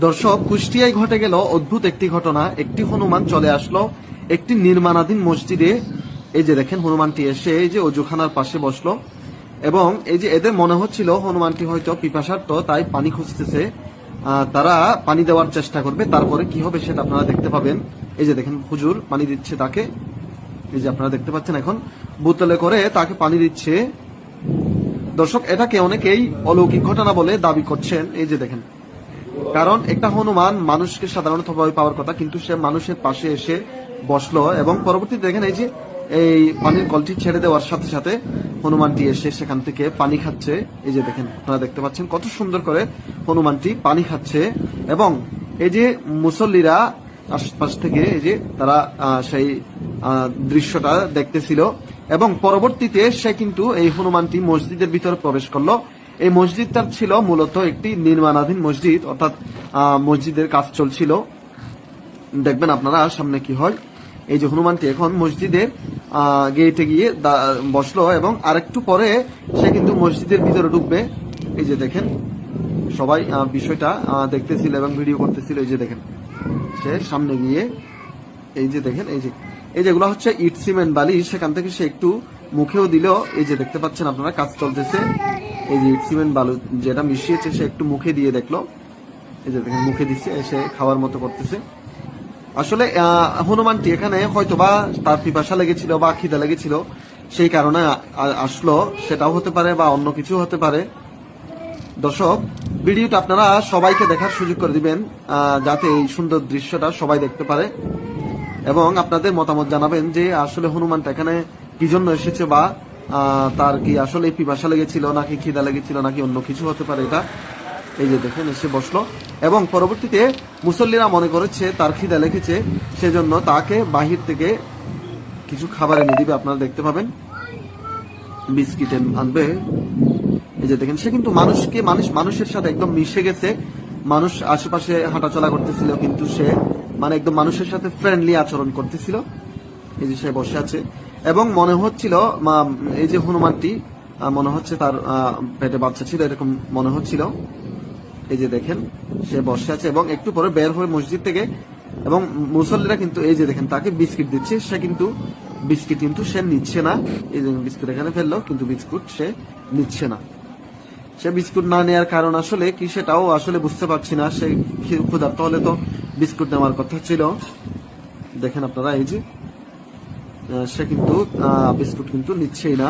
দর্শক, কুষ্টিয়ায় ঘটে গেল অদ্ভুত একটি ঘটনা। একটি হনুমান চলে আসলো একটি নির্মাণাধীন মসজিদে। এই যে দেখেন, হনুমানটি এসে এই যে অজুখানার পাশে বসলো এবং এই যে এদের মনে হচ্ছিল হনুমানটি হয়তো পিপাসার্ত, তাই পানি খুঁজতেছে। তারা পানি দেওয়ার চেষ্টা করবে, তারপরে কি হবে সেটা আপনারা দেখতে পাবেন। এই যে দেখেন, হুজুর পানি দিচ্ছে তাকে। এই যে আপনারা দেখতে পাচ্ছেন, এখন বোতলে করে তাকে পানি দিচ্ছে। দর্শক, এটাকে অনেকেই অলৌকিক ঘটনা বলে দাবি করছেন। এই যে দেখেন, কারণ একটা হনুমান মানুষকে সাধারণত ভয় পাওয়ার কথা, কিন্তু সে মানুষের পাশে এসে বসলো এবং পরবর্তীতে দেখেন এই যে এই পানির কলটি ছেড়ে দেওয়ার সাথে সাথে হনুমানটি এসে সেখান থেকে পানি খাচ্ছে। এই যে দেখেন, আপনারা দেখতে পাচ্ছেন কত সুন্দর করে হনুমানটি পানি খাচ্ছে এবং এই যে মুসল্লিরা আশপাশ থেকে এই যে তারা সেই দৃশ্যটা দেখতেছিল এবং পরবর্তীতে সে কিন্তু এই হনুমানটি মসজিদের ভিতরে প্রবেশ করলো। এই মসজিদটা ছিল মূলত একটি নির্মাণাধীন মসজিদ, অর্থাৎ মসজিদের কাজ চলছিল। দেখবেন আপনারা সামনে কি হয়। এই যে হনুমানটি এখন মসজিদের গেটে গিয়ে বসলো এবং আরেকটু পরে সে কিন্তু মসজিদের ভিতরে ঢুকবে। এই যে দেখেন, সবাই বিষয়টা দেখতেছিল এবং ভিডিও করতেছিল। এই যে দেখেন, সে সামনে গিয়ে এই যে দেখেন, এই যেগুলো হচ্ছে ইট সিমেন্ট বালি, সেখান থেকে সে একটু মুখেও দিল। এই যে দেখতে পাচ্ছেন আপনারা, কাজ চলতেছে। এই যে ইট সিমেন্ট বালু যেটা মিশিয়েছে সে একটু মুখে দিয়ে দেখলো। এই যে দেখেন, মুখে দিচ্ছে, এসে খাওয়ার মতো করতেছে। আসলে হনুমানটি এখানে হয়তোবা তার পিপাসা লেগেছিল বা খিদা লেগেছিল, সেই কারণে আসলো, সেটাও হতে পারে বা অন্য কিছু হতে পারে। দর্শক, ভিডিওটা আপনারা সবাইকে দেখার সুযোগ করে দিবেন, যাতে এই সুন্দর দৃশ্যটা সবাই দেখতে পারে এবং আপনাদের মতামত জানাবেন যে আসলে হনুমানটা এখানে কি জন্য এসেছে, বা তার কি আসলে পিপাসা লেগেছিল নাকি খিদা লেগেছিল নাকি অন্য কিছু হতে পারে এটা। এই যে দেখেন, এসে বসলো এবং পরবর্তীতে মুসল্লিরা মনে করেছে তার খিদা লেগেছে, সেজন্য তাকে বাহির থেকে কিছু খাবার এনে দিবে। আপনারা দেখতে পাবেন, বিস্কিট আনবে। এই যে দেখেন, সে কিন্তু মানুষের সাথে একদম মিশে গেছে। মানুষ আশেপাশে হাঁটাচলা করতেছিল, কিন্তু সে একদম মানুষের সাথে ফ্রেন্ডলি আচরণ করতেছিল। এই যে সে বসে আছে এবং মনে হচ্ছিল এই যে হনুমানটি মনে হচ্ছে তার পেটে বাচ্চা ছিল, এরকম মনে হচ্ছিল। এই যে দেখেন, সে বসে আছে এবং একটু পরে বের হয়ে মসজিদ থেকে এবং মুসল্লিরা কিন্তু এই যে দেখেন তাকে বিস্কিট দিচ্ছে। সে কিন্তু বিস্কিট সে নিচ্ছে না। এই যে বিস্কুট এখানে ফেললো, কিন্তু বিস্কুট সে নিচ্ছে না। সে বিস্কুট না নেওয়ার কারণ আসলে কি সেটাও আসলে বুঝতে পারছি না। সে ক্ষুধার্ত হলে তো বিস্কুট নেওয়ার কথা ছিল। দেখেন আপনারা, এই যে সে কিন্তু বিস্কুট নিচ্ছেই না।